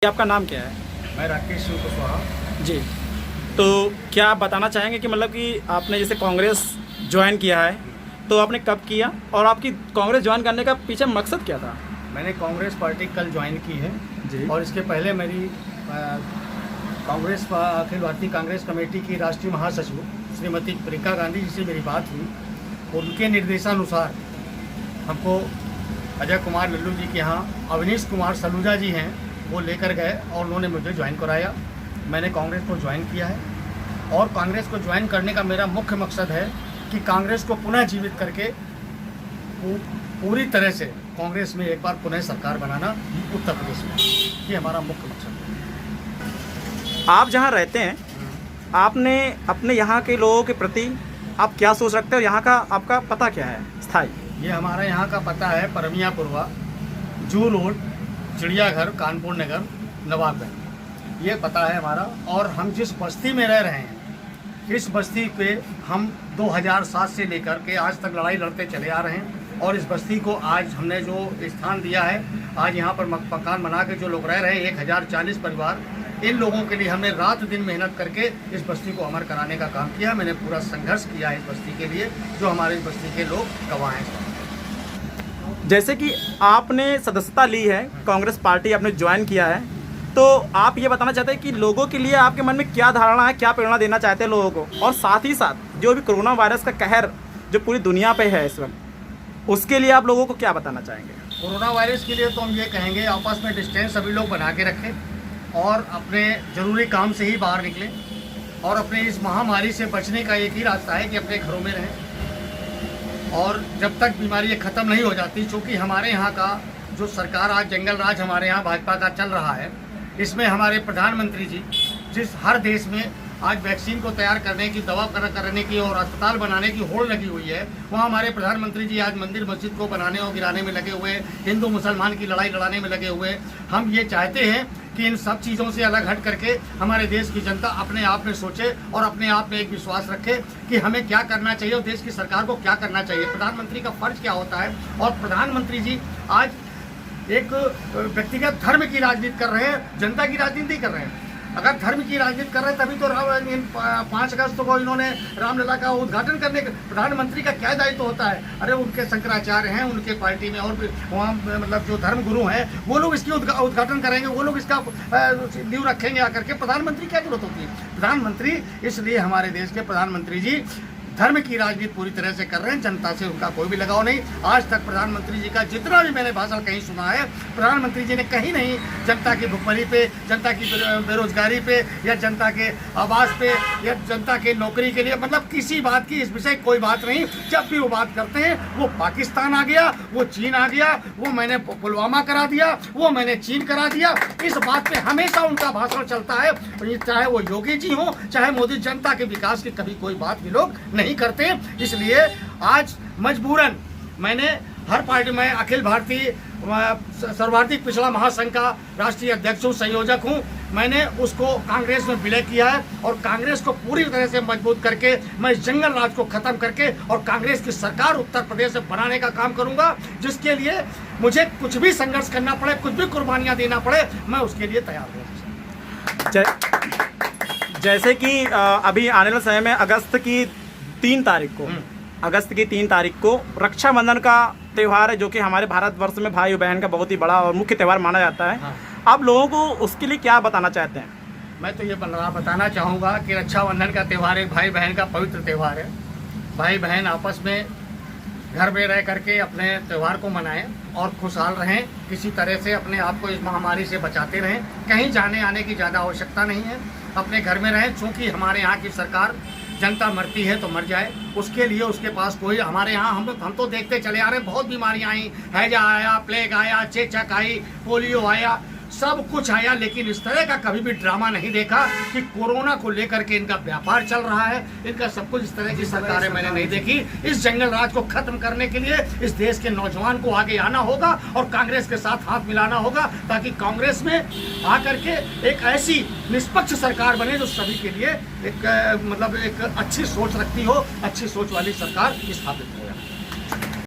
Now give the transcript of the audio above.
आपका नाम क्या है? मैं राकेश सिंह कुशवाहा। जी, तो क्या आप बताना चाहेंगे कि मतलब कि आपने जैसे कांग्रेस ज्वाइन किया है, तो आपने कब किया और आपकी कांग्रेस ज्वाइन करने का पीछे मकसद क्या था? मैंने कांग्रेस पार्टी कल ज्वाइन की है जी। और इसके पहले मेरी कांग्रेस अखिल भारतीय कांग्रेस कमेटी की राष्ट्रीय महासचिव श्रीमती प्रियंका गांधी जी से मेरी बात हुई। उनके निर्देशानुसार हमको अजय कुमार लल्लू जी के यहाँ अवनीश कुमार सलूजा जी हैं, वो लेकर गए और उन्होंने मुझे ज्वाइन कराया। मैंने कांग्रेस को ज्वाइन किया है और कांग्रेस को ज्वाइन करने का मेरा मुख्य मकसद है कि कांग्रेस को पुनः जीवित करके पूरी तरह से कांग्रेस में एक बार पुनः सरकार बनाना उत्तर प्रदेश में, ये हमारा मुख्य मकसद है। आप जहाँ रहते हैं, आपने अपने यहाँ के लोगों के प्रति आप क्या सोच रखते हो? यहाँ का आपका पता क्या है स्थायी? ये हमारा यहाँ का पता है परमियापुरवा, जू रोड, चिड़ियाघर, कानपुर नगर, नवाबगंज, ये पता है हमारा। और हम जिस बस्ती में रह रहे हैं, इस बस्ती पे हम 2007 से लेकर के आज तक लड़ाई लड़ते चले आ रहे हैं और इस बस्ती को आज हमने जो स्थान दिया है, आज यहाँ पर मकान बना के जो लोग रह रहे हैं 1040 परिवार, इन लोगों के लिए हमने रात दिन मेहनत करके इस बस्ती को अमर कराने का काम किया। मैंने पूरा संघर्ष किया है इस बस्ती के लिए, जो हमारे इस बस्ती के लोग गवाह हैं। जैसे कि आपने सदस्यता ली है, कांग्रेस पार्टी आपने ज्वाइन किया है, तो आप ये बताना चाहते हैं कि लोगों के लिए आपके मन में क्या धारणा है, क्या प्रेरणा देना चाहते हैं लोगों को? और साथ ही साथ जो भी कोरोना वायरस का कहर जो पूरी दुनिया पे है इस वक्त, उसके लिए आप लोगों को क्या बताना चाहेंगे? कोरोना वायरस के लिए तो हम ये कहेंगे, आपस में डिस्टेंस सभी लोग बना के रखें और अपने ज़रूरी काम से ही बाहर निकलें और अपने इस महामारी से बचने का एक ही रास्ता है कि अपने घरों में रहें। और जब तक बीमारी ख़त्म नहीं हो जाती, चूँकि हमारे यहाँ का जो सरकार आज जंगल राज हमारे यहाँ भाजपा का चल रहा है, इसमें हमारे प्रधानमंत्री जी जिस हर देश में आज वैक्सीन को तैयार करने की, दवा करने की और अस्पताल बनाने की होड़ लगी हुई है, वहाँ हमारे प्रधानमंत्री जी आज मंदिर मस्जिद को बनाने और गिराने में लगे हुए, हिंदू मुसलमान की लड़ाई लड़ाने में लगे हुए। हम ये चाहते हैं कि इन सब चीज़ों से अलग हट करके हमारे देश की जनता अपने आप में सोचे और अपने आप में एक विश्वास रखे कि हमें क्या करना चाहिए और देश की सरकार को क्या करना चाहिए, प्रधानमंत्री का फर्ज क्या होता है। और प्रधानमंत्री जी आज एक व्यक्तिगत धर्म की राजनीति कर रहे हैं, जनता की राजनीति कर रहे हैं। अगर धर्म की राजनीति कर रहे हैं तभी तो 5 अगस्त को इन्होंने रामलला का उद्घाटन करने का, प्रधानमंत्री का क्या दायित्व होता है? अरे उनके शंकराचार्य हैं, उनके पार्टी में और भी वहाँ मतलब जो धर्म गुरु हैं, वो लोग इसकी उद्घाटन करेंगे, वो लोग इसका नींव रखेंगे आकर के। प्रधानमंत्री क्या जरूरत होती है? प्रधानमंत्री, इसलिए हमारे देश के प्रधानमंत्री जी धर्म की राजनीति पूरी तरह से कर रहे हैं, जनता से उनका कोई भी लगाव नहीं। आज तक प्रधानमंत्री जी का जितना भी मैंने भाषण कहीं सुना है, प्रधानमंत्री जी ने कहीं नहीं जनता की भुखमरी पे, जनता की बेरोजगारी पे या जनता के आवास पे या जनता के नौकरी के लिए, मतलब किसी बात की इस विषय कोई बात नहीं। जब भी वो बात करते हैं, वो पाकिस्तान आ गया, वो चीन आ गया, वो मैंने पुलवामा करा दिया, वो मैंने चीन करा दिया, इस बात पे हमेशा उनका भाषण चलता है। चाहे वो योगी जी हो, चाहे मोदी, जनता के विकास की कभी कोई बात भी लोग नहीं करते। इसलिए आज मजबूरन मैंने हर पार्टी में अखिल भारतीय सर्वाधिक पिछड़ा महासंघ का राष्ट्रीय अध्यक्ष हूँ, संयोजक हूँ। मैंने उसको कांग्रेस में विलय किया है और कांग्रेस को पूरी तरह से मजबूत करके मैं इस जंगल राज को खत्म करके और कांग्रेस की सरकार उत्तर प्रदेश में बनाने का काम करूंगा, जिसके लिए मुझे कुछ भी संघर्ष करना पड़े, कुछ भी कुर्बानियां देना पड़े, मैं उसके लिए तैयार हूँ। जैसे कि अभी आने वाले समय में अगस्त की 3 तारीख को रक्षाबंधन का त्यौहार है, जो कि हमारे भारतवर्ष में भाई बहन का बहुत ही बड़ा और मुख्य त्यौहार माना जाता है। हाँ। आप लोगों को उसके लिए क्या बताना चाहते हैं? मैं तो ये बताना चाहूँगा कि रक्षाबंधन का त्यौहार एक भाई बहन का पवित्र त्यौहार है। भाई बहन आपस में घर में रह करके अपने त्यौहार को मनाएं और खुशहाल रहें, किसी तरह से अपने आप को इस महामारी से बचाते रहें। कहीं जाने आने की ज़्यादा आवश्यकता नहीं है, अपने घर में रहें। चूँकि हमारे यहाँ की सरकार, जनता मरती है तो मर जाए, उसके लिए उसके पास कोई, हमारे यहाँ हम तो देखते चले आ रहे हैं, बहुत बीमारियाँ आई, हैजा आया, प्लेग आया, चेचक आई, पोलियो आया, सब कुछ आया, लेकिन इस तरह का कभी भी ड्रामा नहीं देखा कि कोरोना को लेकर के इनका व्यापार चल रहा है। इनका सब कुछ, इस तरह की सरकारें मैंने नहीं देखी। इस जंगल राज को खत्म करने के लिए इस देश के नौजवान को आगे आना होगा और कांग्रेस के साथ हाथ मिलाना होगा, ताकि कांग्रेस में आकर के एक ऐसी निष्पक्ष सरकार बने जो सभी के लिए एक मतलब एक अच्छी सोच रखती हो, अच्छी सोच वाली सरकार स्थापित हो।